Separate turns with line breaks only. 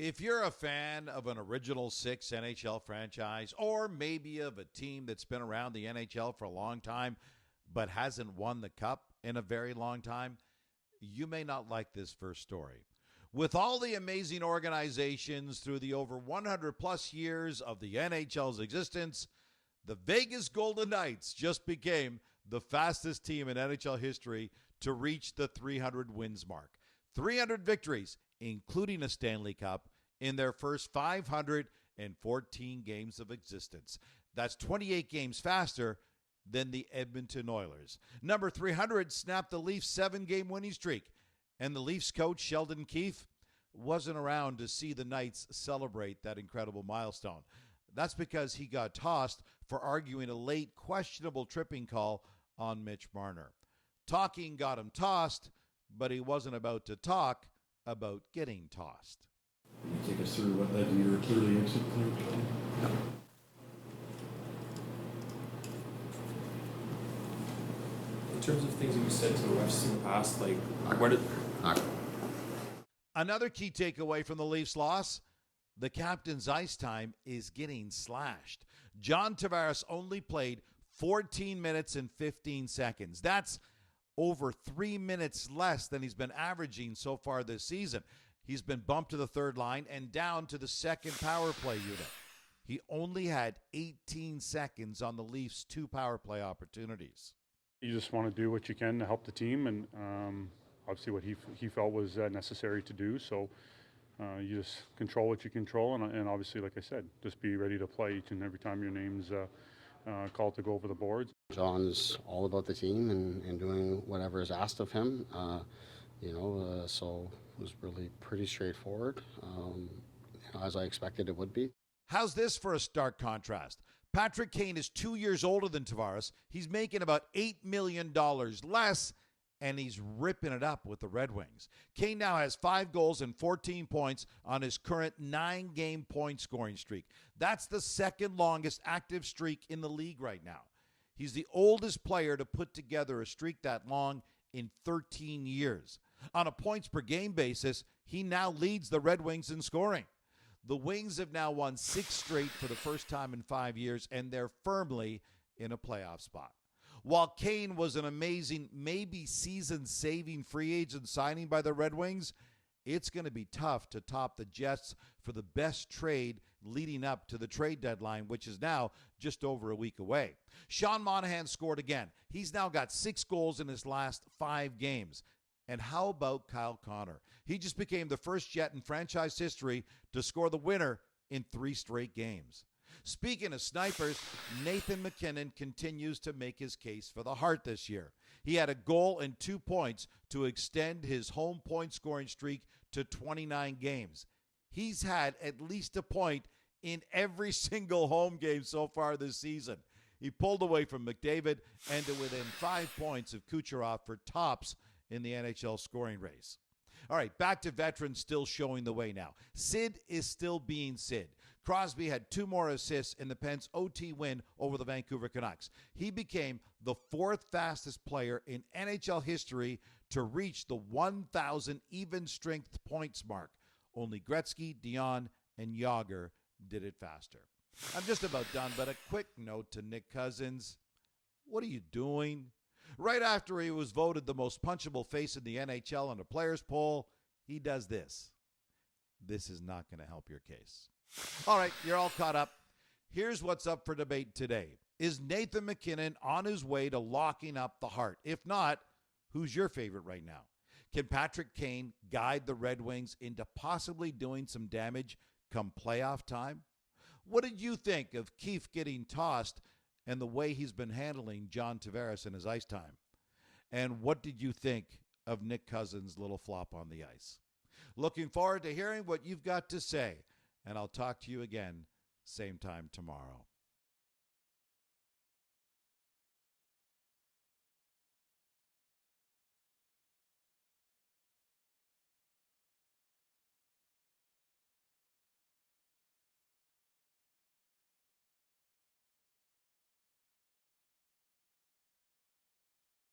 If you're a fan of an original six NHL franchise, or maybe of a team that's been around the NHL for a long time but hasn't won the cup in a very long time, you may not like this first story. With all the amazing organizations through the over 100 plus years of the NHL's existence, the Vegas Golden Knights just became the fastest team in NHL history to reach the 300 wins mark. 300 victories, including a Stanley Cup, in their first 514 games of existence. That's 28 games faster than the Edmonton Oilers. Number 300 snapped the Leafs' 7-game winning streak, and the Leafs coach Sheldon Keefe wasn't around to see the Knights celebrate that incredible milestone. That's because he got tossed for arguing a late questionable tripping call on Mitch Marner. Talking got him tossed, but he wasn't about to talk about getting tossed.
Can you take us through what led to your early exit plan?
In terms of things that you said to the refs in the past, like where did...
Another key takeaway from the Leafs loss, the captain's ice time is getting slashed. John Tavares only played 14 minutes and 15 seconds. That's over 3 minutes less than he's been averaging so far this season. He's been bumped to the third line and down to the second power play unit. He only had 18 seconds on the Leafs' 2 power play opportunities.
You just want to do what you can to help the team, and obviously what he felt was necessary to do. So you just control what you control, and obviously, like I said, just be ready to play each and every time your name's called to go over the boards.
John's all about the team and doing whatever is asked of him. So it was really pretty straightforward, as I expected it would be.
How's this for a stark contrast? Patrick Kane is 2 years older than Tavares. He's making about $8 million less, and he's ripping it up with the Red Wings. Kane now has 5 goals and 14 points on his current 9-game point scoring streak. That's the second longest active streak in the league right now. He's the oldest player to put together a streak that long in 13 years. On a points per game basis, he now leads the Red Wings in scoring. The Wings have now won 6 straight for the first time in 5 years, and they're firmly in a playoff spot. While Kane was an amazing, maybe season-saving free agent signing by the Red Wings, it's going to be tough to top the Jets for the best trade leading up to the trade deadline, which is now just over a week away. Sean Monahan scored again. He's now got 6 goals in his last 5 games. And how about Kyle Connor? He just became the first Jet in franchise history to score the winner in 3 straight games. Speaking of snipers, Nathan MacKinnon continues to make his case for the Hart this year. He had a goal and 2 points to extend his home point scoring streak to 29 games. He's had at least a point in every single home game so far this season. He pulled away from McDavid and to within 5 points of Kucherov for tops in the NHL scoring race. All right, back to veterans still showing the way now. Sid is still being Sid. Crosby had 2 more assists in the Pens' OT win over the Vancouver Canucks. He became the 4th fastest player in NHL history to reach the 1,000 even-strength points mark. Only Gretzky, Dion, and Yager did it faster. I'm just about done, but a quick note to Nick Cousins. What are you doing? Right after he was voted the most punchable face in the NHL on a players' poll, he does this. This is not going to help your case. All right, you're all caught up. Here's what's up for debate today. Is Nathan MacKinnon on his way to locking up the Hart? If not, who's your favorite right now? Can Patrick Kane guide the Red Wings into possibly doing some damage come playoff time? What did you think of Keefe getting tossed and the way he's been handling John Tavares in his ice time? And what did you think of Nick Cousins' little flop on the ice? Looking forward to hearing what you've got to say, and I'll talk to you again same time tomorrow.